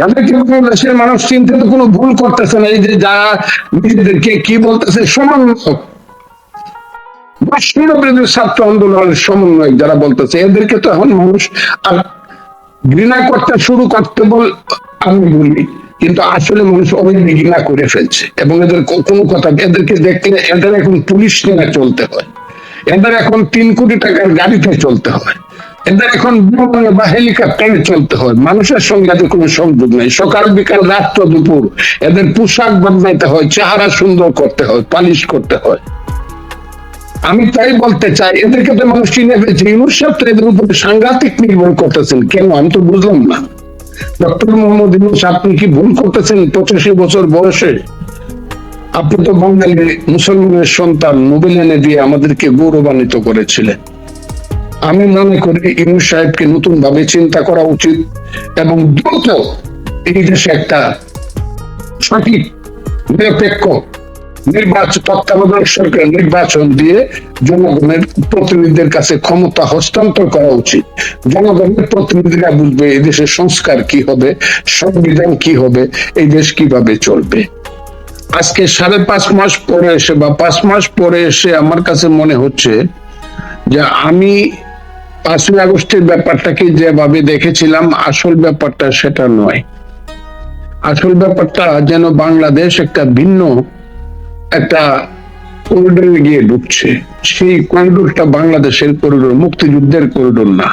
এদেরকে দেশের মানুষ চিনতে তো কোনো ভুল করতেছে না। এই যে যারা নিজেদেরকে কি বলতেছে সমন্বয়ক, বৈষ্ণবদের ছাত্র আন্দোলনের সমন্বয়ক যারা বলতেছে, এদেরকে তো এখন মানুষ আর ঘৃণা করতে শুরু করতে বল আমি বলি, কিন্তু আসলে মানুষ অনেক ঘৃণা করে ফেলছে। এবং এদের কোনো কথা, এদেরকে দেখলে এদের এখন পুলিশ নিয়ে চলতে হয়, এদের এখন 3 কোটি টাকার গাড়িতে চলতে হয়, এদের এখন বিমানে বা হেলিকপ্টারে চলতে হয়। মানুষের সঙ্গে এদের কোনো সংযোগ নেই। সকাল বিকাল রাত্র দুপুর এদের পোশাক বদলাইতে হয়, চেহারা সুন্দর করতে হয়, পালিশ করতে হয়। আমি তাই বলতে চাই, এদেরকে তো মানুষ চিনে ফেলছে। ইউনূস সাহেব তো এদের উপরে সাংঘাতিক নির্ভর করতেছেন কেন, আমি তো বুঝলাম না। ডক্টর মোহাম্মদ ইউনূস, আপনি কি ভুল করতেছেন? 85 বছর বয়সে আপনি তো বাঙালি মুসলমানের সন্তান, নোবেল এনে দিয়ে আমাদেরকে গৌরবান্বিত করেছিলেন। আমি মনে করি ইউনূস সাহেবকে নতুন ভাবে চিন্তা করা উচিত এবং দ্রুত এই দেশে একটা সঠিক নিরপেক্ষ নির্বাচন, তত্ত্বাবধায়ক সরকার নির্বাচন দিয়ে জনগণের প্রতিনিধিদের কাছে ক্ষমতা হস্তান্তর করা উচিত। জনগণের প্রতিনিধিরা বুঝবে এই দেশের সংস্কার কি হবে, সংবিধান কি হবে, এই দেশ কিভাবে চলবে। আজকে 5.5 মাস পরে এসে বা 5 মাস পরে এসে আমার কাছে মনে হচ্ছে যে আমি 5ই আগস্টের ব্যাপারটাকে যেভাবে দেখেছিলাম, আসল ব্যাপারটা সেটা নয়। আসল ব্যাপারটা যেন বাংলাদেশ একটা ভিন্ন একটা করিডোরে গিয়ে ঢুকছে। সেই করিডোরটা বাংলাদেশের করিডোর, মুক্তিযুদ্ধের করিডোর না।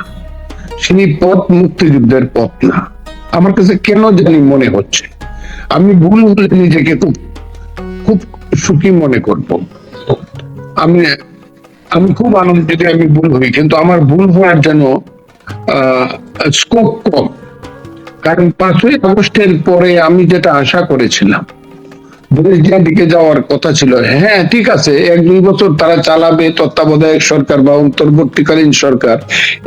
সেই পথ মুক্তিযুদ্ধের পথ না। আমার কাছে কেন জানি মনে হচ্ছে, আমি ভুল হলে নিজেকে খুব খুব সুখী মনে করব। আমি আমি খুব আনন্দ যদি আমি ভুল হই, কিন্তু আমার ভুল হওয়ার যেন স্কোপ কম। কারণ 5ই আগস্টের পরে আমি যেটা আশা করেছিলাম, দেশ যেদিকে যাওয়ার কথা ছিল, হ্যাঁ ঠিক আছে 1-2 বছর তারা চালাবে তত্ত্বাবধায়ক সরকার বা অন্তর্বর্তীকালীন সরকার,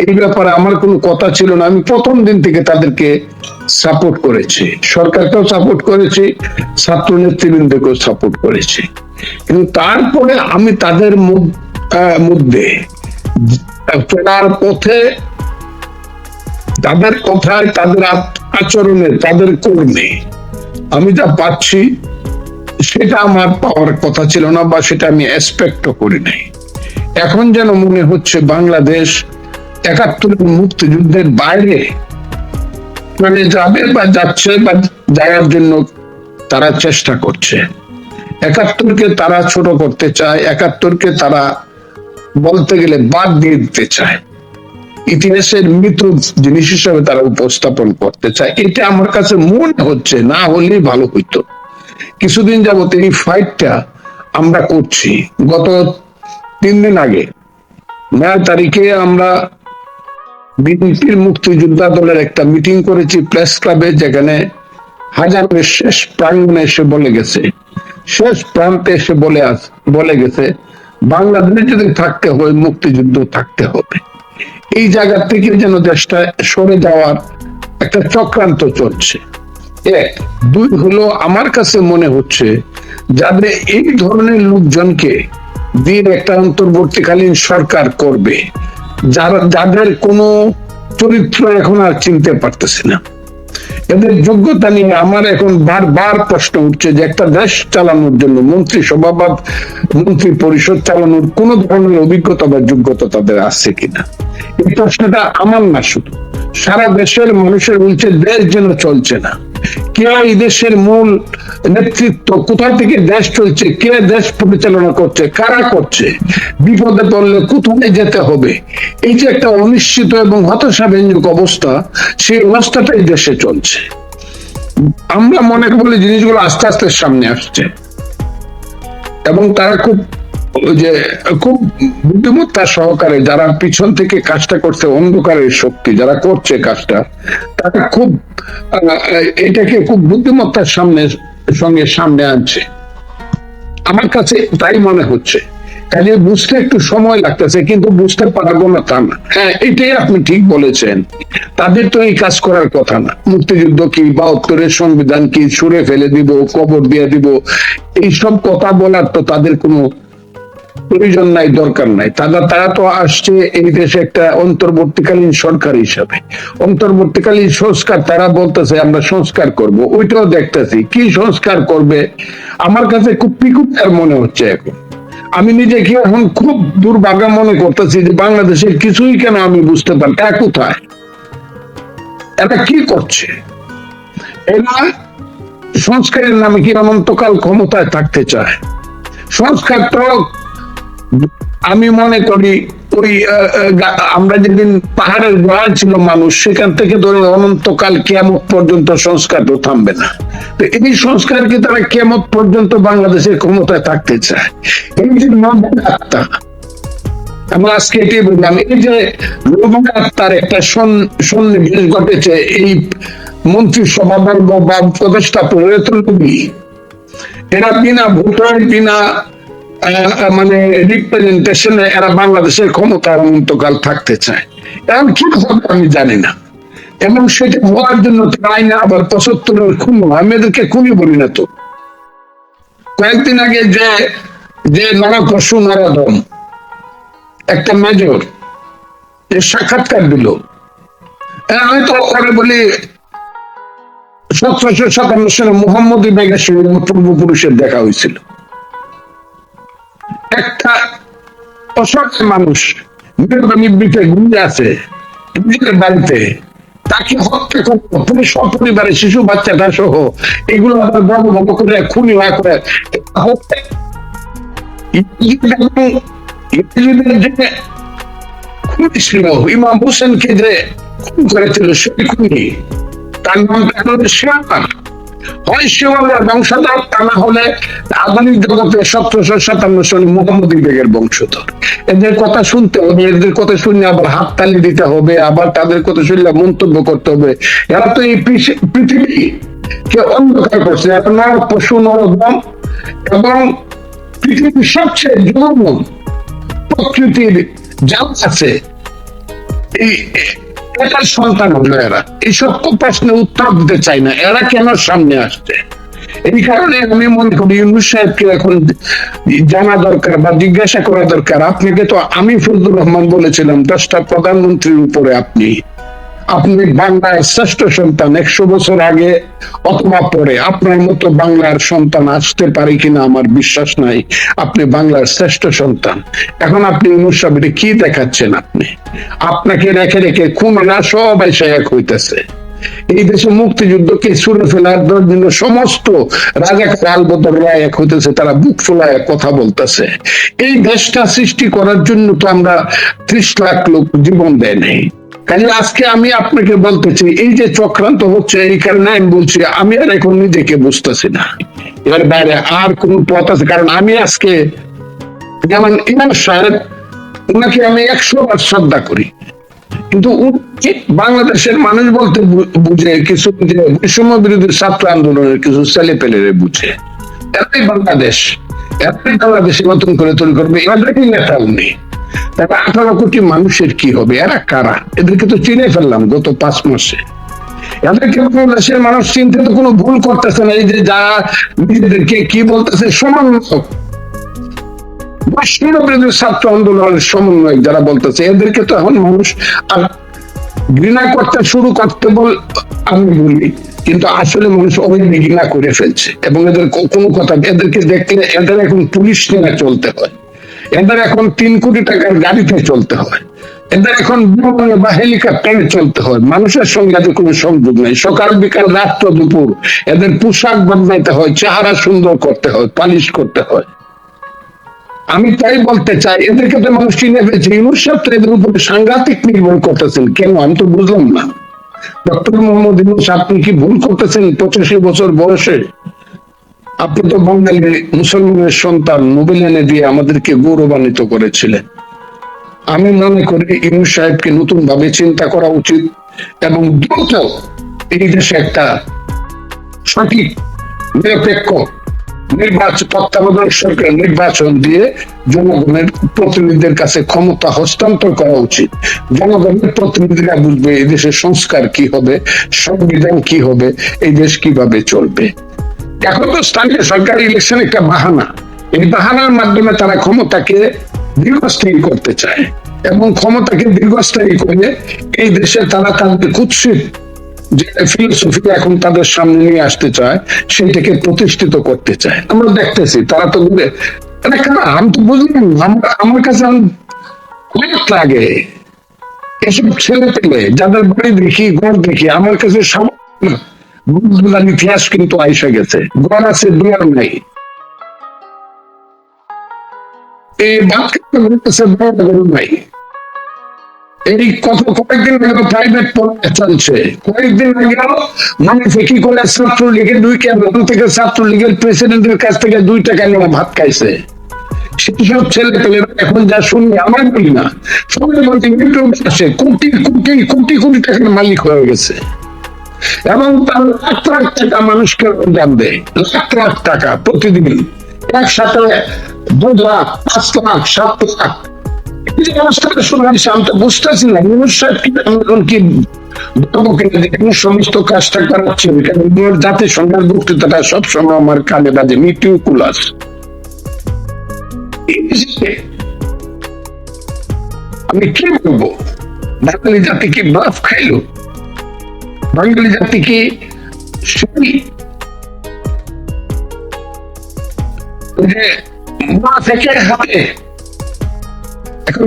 এই ব্যাপারে আমার কোনো কথা ছিল না। আমি প্রথম দিন থেকে তাদেরকে সাপোর্ট করেছি, সরকারকেও সাপোর্ট করেছি, ছাত্র নেতৃবৃন্দকেও সাপোর্ট করেছি। কিন্তু তারপরে আমি তাদের মধ্যে চলার পথে, তাদের কথায়, তাদের আচরণে, তাদের কর্মে আমি যা পাচ্ছি সেটা আমার পাওয়ার কথা ছিল না, বা সেটা আমি এক্সপেক্টও করি নাই। এখন যেন মনে হচ্ছে বাংলাদেশ 71 মুক্তিযুদ্ধের বাইরে মানে যাবে বা যাচ্ছে বা যাওয়ার জন্য তারা চেষ্টা করছে। 71কে তারা ছোট করতে চায়, 71কে তারা বলতে গেলে বাদ দিয়ে দিতে চায়, ইতিহাসের মৃত জিনিস হিসেবে তারা উপস্থাপন করতে চায়। এটা আমার কাছে মনে হচ্ছে, না হলেই ভালো হইতো। কিছুদিন যাবত এই ফাইটটা আমরা করছি। গত 3 দিন আগে 9 তারিখে আমরা বিএনপির মুক্তিযোদ্ধা দলের একটা মিটিং করেছি প্রেস ক্লাবে, যেখানে হাজারের শেষ প্রাঙ্গণে এসে বলে গেছে, শেষ প্রান্তে এসে বলে গেছে বাংলাদেশে যদি থাকতে হয় মুক্তিযুদ্ধ থাকতে হবে। এই জায়গা থেকে যেন দেশটা সরে যাওয়ার একটা চক্রান্ত চলছে। 1, 2 হলো আমার কাছে মনে হচ্ছে যাদের এই ধরনের লোকজনকে দিয়ে একটা অন্তর্বর্তীকালীন সরকার করবে, যাদের কোনো চরিত্র এখন আর চিনতে পারতেছে না, এদের যোগ্যতা নিয়ে আমার এখন বারবার প্রশ্ন উঠছে যে একটা দেশ চালানোর জন্য মন্ত্রিসভা বা মন্ত্রী পরিষদ চালানোর কোন ধরনের অভিজ্ঞতা বা যোগ্যতা তাদের আছে কিনা। এই প্রশ্নটা আমার না, শুধু সারা দেশের মানুষের উঠছে। দেশ যেন চলছে না, কে এই দেশের মূল নেতৃত্ব, কোথা থেকে দেশ চলছে, কে দেশ পরিচালনা করছে, কারা করছে, বিপদে পড়লে কোথায় যেতে হবে, এই যে একটা অনিশ্চিত এবং হতাশাব্যঞ্জক অবস্থা, সেই অবস্থাটাই দেশে চলছে। আমরা মনে করি জিনিসগুলো আস্তে আস্তে সামনে আসছে এবং তারা খুব বুদ্ধিমত্তা সহকারে যারা পিছন থেকে কাজটা করছে, অন্ধকারের শক্তি যারা করছে কাজটা, তারা খুব এটাকে খুব বুদ্ধিমত্তার সঙ্গে সামনে আনছে। আমার কাছে তাই মনে হচ্ছে। কাজে বুঝতে একটু সময় লাগতেছে, কিন্তু বুঝতে পারবো না তা না। হ্যাঁ, এটাই আপনি ঠিক বলেছেন, তাদের তো এই কাজ করার কথা না। মুক্তিযুদ্ধ কি, 72-এর সংবিধান কি, ছুঁড়ে ফেলে দিব, কবর দিয়ে দিব, এইসব কথা বলার তো তাদের কোনো প্রয়োজন নাই, দরকার নাই। তারা তো আসছে এই দেশে একটা অন্তর্বর্তীকালীন সরকার হিসাবে। অন্তর্বর্তীকালীন সংস্কার তারা বলতেছে আমরা সংস্কার করব, ওইটাও দেখতেছি কি সংস্কার করবে। আমার কাছে খুব পিকুটার মনে হচ্ছে এখন। আমি নিজেকে এখন খুব দুর্ভাগ্য মনে করতেছি যে বাংলাদেশের কিছুই কেন আমি বুঝতে পারি কোথায় এটা কি করছে। এরা সংস্কারের নামে কি অনন্তকাল ক্ষমতায় থাকতে চায়। সংস্কার তো আমি মনে করি ওই আমরা যেদিন পাহাড়ের গোড়ায় ছিল মানুষ, সেখান থেকে ধরে অনন্তকাল কিয়ামত পর্যন্ত সংস্কার তো থামবে না। তো এই সংস্কারকে তারা কিয়ামত পর্যন্ত বাংলাদেশের ক্ষমতায় থাকতে চায়। এই যে নবীন আত্মা, আমরা আজকে এটি বললাম, এই যে নবীন আত্মার একটা সন্নিবেশ ঘটেছে এই মন্ত্রিসভা বর্গ বা উপদেষ্টা পরিবর্তন। এরা বিনা ভোটার, বিনা মানে রিপ্রেজেন্টেশনে এরা বাংলাদেশের ক্ষমতার অনন্তকাল থাকতে চায়। এখন কি হবে আমি জানি না। এবং সেটা হওয়ার জন্য আইনে আবার ৭৫ খুন, আমি এদেরকে খুনই বলি না। তো কয়েকদিন আগে যে নরকসু নরদম একটা মেজর সাক্ষাৎকার দিল, আমি তো করে বলি ১৭৫৭ সালে মুহাম্মদী বেগের সঙ্গে পূর্বপুরুষের দেখা হয়েছিল। একটা অসহায় মানুষ নিবৃতে ঘুরে আছে নিজের বাড়িতে, তাকে হত্যা করবো, পুলিশ সপরিবারে শিশু বাচ্চাটা সহ, এগুলো আবার বড় বড় করে খুনি হওয়া করে খুনি ছিল। ইমাম হোসেনকে যে খুন করেছিল সেই খুনি, তার নাম শেওয়াল। হয় শেওয়ালের বংশধর, তা না হলে আধুনিক জগতে ১৭৫৭ সালে মুহাম্মদী বেগের বংশধর। এদের কথা শুনতে হবে, এদের কথা শুনে আবার হাততালি দিতে হবে, আবার তাদের কথা শুনলে মন্তব্য করতে হবে। এরা তো এই পৃথিবী কে অন্ধকার করছে। এরা নর পশু নরদম এবং পৃথিবীর সবচেয়ে যৌন প্রকৃতির যা আছে এটার সন্তান হলো এরা। এইসব প্রশ্নের উত্তর দিতে চাই না, এরা কেন সামনে আসছে। এই কারণে আমি মনে করি ইউনূস সাহেবকে এখন জানা দরকার বা জিজ্ঞাসা করা দরকার। আপনাকে তো আমি ফজলুর রহমান বলেছিলাম 10টা প্রধানমন্ত্রীর উপরে আপনি বাংলার শ্রেষ্ঠ সন্তান। ১০০ বছর আগে অথবা পরে আপনার মতো বাংলার সন্তান আসতে পারে কিনা আমার বিশ্বাস নাই। আপনি বাংলার শ্রেষ্ঠ সন্তান। এখন আপনি ইউনূস সাহেবকে কি দেখাচ্ছেন? আপনাকে রেখে রেখে খুনরা সব এসে এক হইতেছে। এই দেশে মুক্তিযুদ্ধকে ছুড়ে ফেলার জন্য সমস্ত রাজাকার আলবদররা এক হইতেছে, তারা বুক ফোলায় কথা বলতেছে। এই দেশটা সৃষ্টি করার জন্য তো আমরা ৩০ লাখ লোক জীবন দেয় নাই। কাজে আজকে আমি আপনাকে বলতেছি এই যে চক্রান্ত হচ্ছে, এই কারণে আমি বলছি আমি আর এখন নিজেকে বুঝতেছি না এর বাইরে আর কোন পথ আছে। কারণ আমি আজকে যেমন ইমাম সাহেব, ওনাকে আমি ১০০ বার শ্রদ্ধা করি, কিন্তু বাংলাদেশের মানুষ বলতে বুঝে কিছু বৈষম্য বিরোধী ছাত্র আন্দোলনের কিছু ছেলে পেলেরে বুঝে। এরাই বাংলাদেশ, এরাই বাংলাদেশের মতন করে তৈরি করবে। এরাই নেতা উনি। তারপর ১৮ কোটি মানুষের কি হবে? এরা কারা? এদেরকে তো চিনে ফেললাম গত 5 মাসে। এদেরকে দেশের মানুষ চিনতে তো কোনো ভুল করতেছে না। এই যে যারা নিজেদেরকে কি বলতেছে সমন্বয়ক, ছাত্র আন্দোলনের সমন্বয়ক যারা বলতেছে, এদেরকে তো এখন মানুষ আর ঘৃণা করতে শুরু করতে আমি বলি, কিন্তু আসলে মানুষ অনেক ঘৃণা করে ফেলছে। এবং এদের কোনো কথা, এদেরকে দেখলে এদের এখন পুলিশ নিয়ে চলতে হয়, এদের এখন ৩ কোটি টাকার গাড়িতে চলতে হয়, এদের এখন বিমানে বা হেলিকপ্টারে চলতে হয়। মানুষের সঙ্গে এদের কোনো সংযোগ নেই। সকাল বিকাল রাত্র দুপুর এদের পোশাক বদলাইতে হয়, চেহারা সুন্দর করতে হয়, পালিশ করতে হয়। আমি তাই বলতে চাই, এদেরকে তো মানুষ চিনে ফেলছে। ইউনূস সাহেব তো এদের উপরে সাংঘাতিক নির্ভর করতেছেন কেন? আমি তো বুঝলাম না। ডক্টর মোহাম্মদ ইউনূস, আপনি কি ভুল করতেছেন? ৮৫ বছর বয়সে আপনি তো বাঙালি মুসলমানের সন্তান, নোবেল এনে দিয়ে আমাদেরকে গৌরবান্বিত করেছিলেন। আমি মনে করি ইউনূস সাহেবকে নতুন ভাবে চিন্তা করা উচিত এবং দ্রুত এই দেশে একটা সঠিক নিরপেক্ষ তত্ত্বাবধায়ক সরকার নির্বাচন দিয়ে জনগণের প্রতিনিধিদের কাছে ক্ষমতা হস্তান্তর করা উচিত। জনগণের প্রতিনিধিরা বুঝবে এই দেশের সংস্কার কি হবে, সংবিধান কি হবে, এই দেশ কিভাবে চলবে। এখন তো স্থানীয় সরকার ইলেকশন একটা বাহানা। এই পাহারার মাধ্যমে তারা ক্ষমতাকে দীর্ঘস্থায়ী করতে চায় এবং ক্ষমতাকে দীর্ঘস্থায়ী করে এই দেশে তারা তাদের কুৎসিত যে ফিলোসফি এখন তাদের সামনে নিয়ে আসতে চায় সেটাকে প্রতিষ্ঠিত করতে চায়। আমরা দেখতেছি তারা তো আমি তো বুঝলাম আমার কাছে অনেক লাগে এসব ছেলে পেলে যাদের বাড়ি দেখি ঘর দেখি আমার কাছে সব ইতিহাস কিন্তু আইসা গেছে, ঘর আছে দুয়ার নাই। এই নাই এই কথা কয়েকদিন আগে প্রাইভেট পড়াতে চলছে, কয়েকদিন আগে মানুষ কি করে ছাত্রলীগের দুই কেন্দ্র থেকে ছাত্রলীগের প্রেসিডেন্টের কাছ থেকে 2 টাকা নিয়ে ভাত খাইছে। সেসব ছেলে পেলে এখন যা শুনি আমার বলি না, সবাই বলতে ইউটিউব আসে কোটি কোটি কোটি কোটি টাকার মালিক হয়ে গেছে এবং তার লাখ লাখ টাকা মানুষকে দাম দেয়, লাখ লাখ টাকা প্রতিদিন, একসাথে 2 লাখ 5 লাখ 7 লাখ। এই যে অবস্থাটা শুনছি আমি তো বুঝতেছি না কি সমস্ত কাজটা করাচ্ছে, জাতির সঙ্গে বক্তৃতাটা সবসময় আমার কানে বাজে মিটিউকুলাস। আমি কি বলবো, বাঙালি জাতি কি বাফ খাইলো? বাঙালি জাতি কি মা থেকে হাতে এখন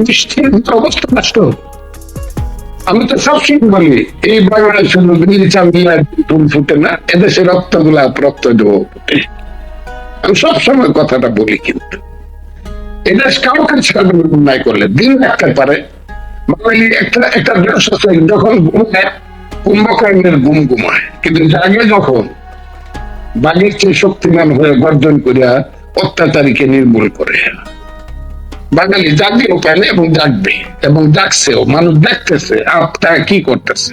অবস্থা নষ্ট। আমি তো সবসময় বলি এই বাংলাদেশ শুধু ফুল ফুটে না, এদেশে রক্ত গুলা রক্ত দেবো ফুটে। আমি সবসময় কথাটা বলি, কিন্তু এদেশ কাউকে ছাড়বে অন্যায় করলে দিন রাখতে পারে। বাঙালি একটা দেশ আছে যখন ঘুমায় কুম্ভকর্ণের ঘুম ঘুমায়, কিন্তু জাগে যখন বাঘের চেয়ে শক্তিমান হয়ে গর্জন করিয়া অত্যাচারীকে নির্মূল করে। বাঙালি জাগবেও পারে এবং জাগবে এবং জাগছেও, মানুষ দেখতেছে আপনারা কি করতেছে।